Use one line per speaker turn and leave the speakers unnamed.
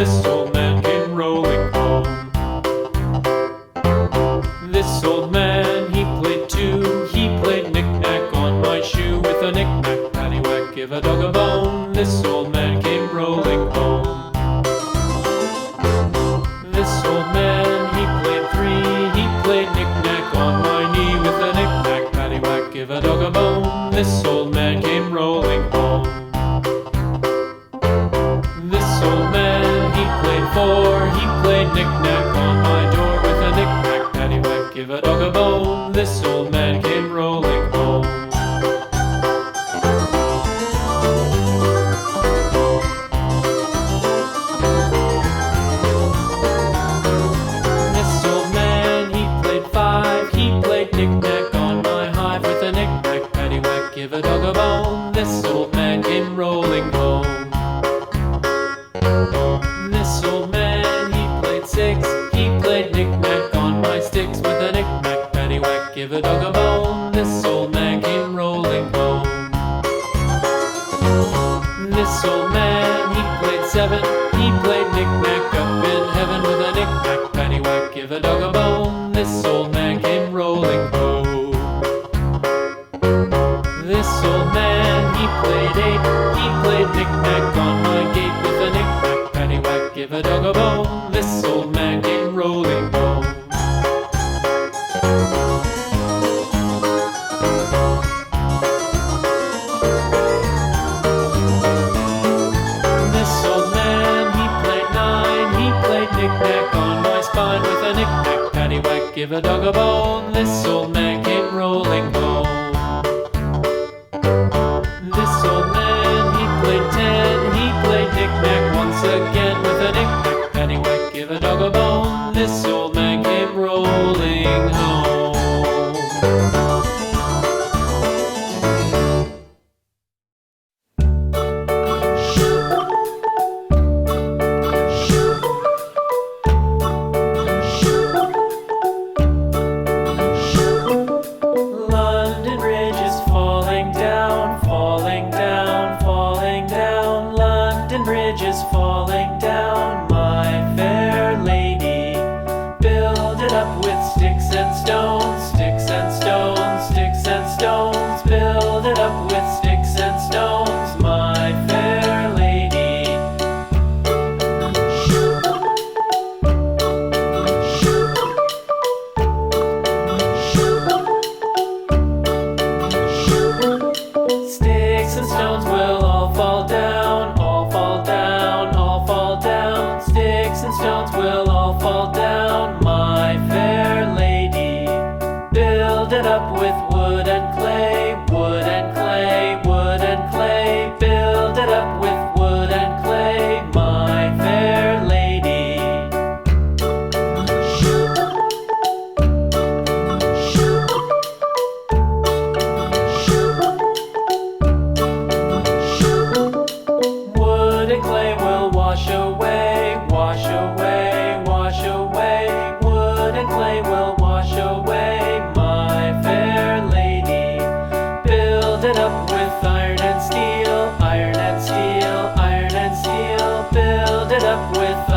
this old man came rolling home. This old man, he played too. He played knick-knack on my shoe. With a knick-knack, paddywhack, give a dog a bone. This old man came rolling home. This old man, he played three. He played knick-knack on my knee. With a knick-knack, paddywhack, give a dog a bone. This old man came rolling home. This old man, he played four. He played knick-knack on my door. With a knick-knack, paddywhack, give a dog a bone. This old man came rolling home. This old man, he played five. He played knick-knack on my hive. With a knick-knack, paddywhack, give a dog a bone. This old man came rolling home. This old man, he played six. He played knick-knack on my sticks. With a knick-knack, paddywhack, give a dog a bone. This old man came rolling home. This old man, he played seven. He played knick-knack up in heaven. With a knick-knack, paddywhack, give a dog a bone. This old man came rolling home. This old man, he played eight. He played knick-knack on my gate. With a knick-knack, paddywhack, give a dog a bone. This old man came rolling home. This old man, he played nine. He played knick-knack on my spine. With a knick-knack, paddywhack, give a dog a bone. This old man came rolling home. This old man, he played ten. He played knick-knack once again. With a knick-knack, paddywhack, give a dog a bone. This old man came rolling home. London Bridge is falling down, falling down, falling down. London Bridge is falling down, my fair lady. Build it up with sticks and stones, sticks and stones, sticks and stones. Build it up with sticks and stones, my fair lady. Sticks and stones will all fall down, all fall down, all fall down. Sticks and stones will all fall down, my fair lady. Build it up with wood and clay, wood and clay, wood and clay. Build it up with wood and clay, my fair lady. Wood and clay will wash away, wash away, wash away. Wood and clay will wash away, my fair lady. Build it up with iron and steel, iron and steel, iron and steel. Build it up with